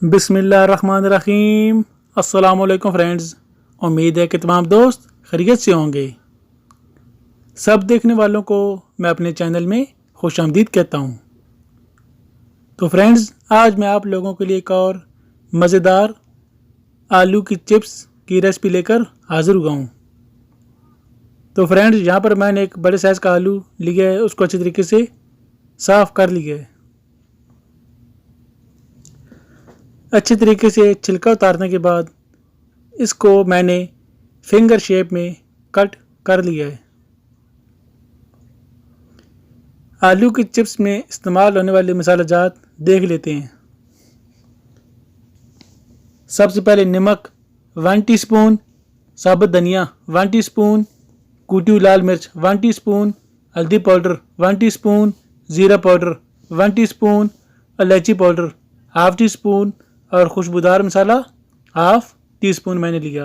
बिस्मिल्लाहिर्रहमानिर्रहीम। अस्सलाम वालेकुम फ्रेंड्स। उम्मीद है कि तमाम दोस्त खैरियत से होंगे। सब देखने वालों को मैं अपने चैनल में खुशामदीद कहता हूँ। तो फ्रेंड्स, आज मैं आप लोगों के लिए एक और मज़ेदार आलू की चिप्स की रेसिपी लेकर हाज़िर हुआ हूँ। तो फ्रेंड्स, यहाँ पर मैंने एक बड़े साइज़ का आलू लिया है, उसको अच्छी तरीके से साफ़ कर लिया है। अच्छी तरीके से छिलका उतारने के बाद इसको मैंने फिंगर शेप में कट कर लिया है। आलू की चिप्स में इस्तेमाल होने वाले मसाला जात देख लेते हैं। सबसे पहले नमक 1 टीस्पून, साबुत धनिया 1 टीस्पून, कूटी हुई लाल मिर्च 1 टीस्पून, हल्दी पाउडर 1 टीस्पून, ज़ीरा पाउडर 1 टीस्पून, इलायची पाउडर 1/2 टीस्पून और खुशबूदार मसाला 1/2 टीस्पून मैंने लिया।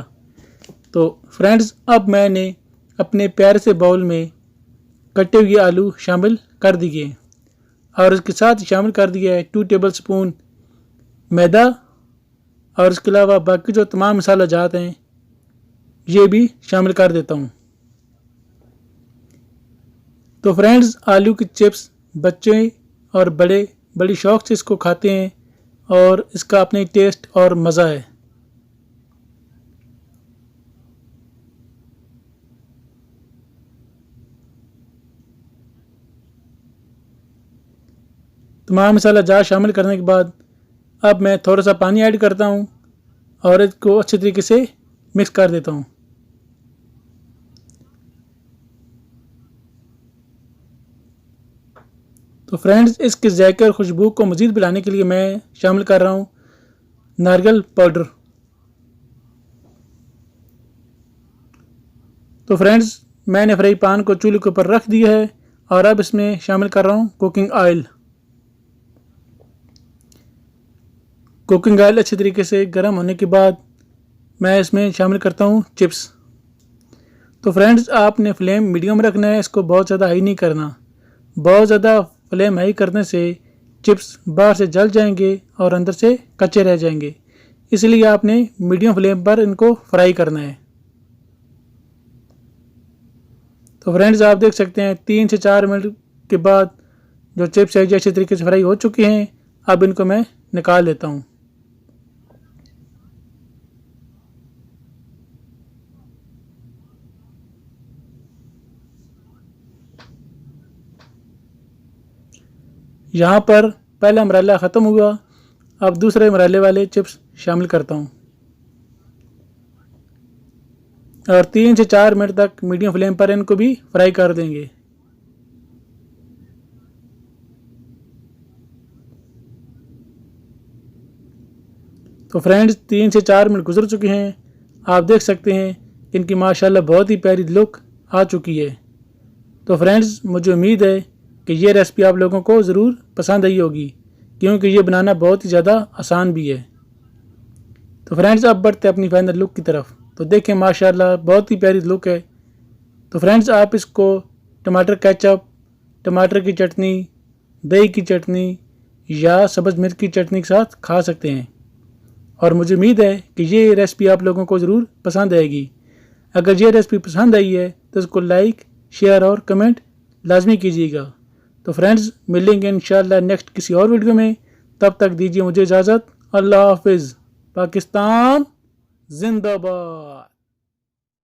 तो फ्रेंड्स, अब मैंने अपने प्यारे से बाउल में कटे हुए आलू शामिल कर दिए और इसके साथ शामिल कर दिया है 2 टेबल स्पून मैदा और इसके अलावा बाकी जो तमाम मसाला जात हैं ये भी शामिल कर देता हूँ। तो फ्रेंड्स, आलू की चिप्स बच्चे और बड़े बड़ी शौक़ से इसको खाते हैं और इसका अपने टेस्ट और मज़ा है। तमाम मसाला जार शामिल करने के बाद अब मैं थोड़ा सा पानी ऐड करता हूँ और इसको अच्छे तरीके से मिक्स कर देता हूँ। तो फ्रेंड्स, इसके जायके और खुशबू को मज़ीद बढ़ाने के लिए मैं शामिल कर रहा हूँ नारियल पाउडर। तो फ्रेंड्स, मैंने फ्राई पैन को चूल्हे के ऊपर रख दिया है और अब इसमें शामिल कर रहा हूँ कुकिंग ऑयल। कुकिंग ऑयल अच्छी तरीके से गर्म होने के बाद मैं इसमें शामिल करता हूँ चिप्स। तो फ्रेंड्स, आपने फ्लेम मीडियम रखना है, इसको बहुत ज़्यादा हाई नहीं करना। बहुत ज़्यादा फ्लेम हाई करने से चिप्स बाहर से जल जाएंगे और अंदर से कच्चे रह जाएंगे, इसलिए आपने मीडियम फ्लेम पर इनको फ्राई करना है। तो फ्रेंड्स, आप देख सकते हैं 3 से 4 मिनट के बाद जो चिप्स है अच्छी तरीके से फ्राई हो चुके हैं। अब इनको मैं निकाल लेता हूँ। यहाँ पर पहला मरहला ख़त्म हुआ, अब दूसरे मरहले वाले चिप्स शामिल करता हूँ और 3 से 4 मिनट तक मीडियम फ्लेम पर इनको भी फ्राई कर देंगे। तो फ्रेंड्स, 3 से 4 मिनट गुजर चुके हैं। आप देख सकते हैं इनकी माशाल्लाह बहुत ही प्यारी लुक आ चुकी है। तो फ्रेंड्स, मुझे उम्मीद है कि ये रेसिपी आप लोगों को ज़रूर पसंद आई होगी, क्योंकि ये बनाना बहुत ही ज़्यादा आसान भी है। तो फ्रेंड्स, अब बढ़ते अपनी फाइनल लुक की तरफ। तो देखें, माशाल्लाह बहुत ही प्यारी लुक है। तो फ्रेंड्स, आप इसको टमाटर केचप, टमाटर की चटनी, दही की चटनी या सब्ज़ मिर्च की चटनी के साथ खा सकते हैं और मुझे उम्मीद है कि ये रेसिपी आप लोगों को ज़रूर पसंद आएगी। अगर ये रेसिपी पसंद आई है तो इसको लाइक, शेयर और कमेंट लाजमी कीजिएगा। तो फ्रेंड्स, मिलेंगे इंशाल्लाह नेक्स्ट किसी और वीडियो में। तब तक दीजिए मुझे इजाज़त। अल्लाह हाफिज़। पाकिस्तान जिंदाबाद।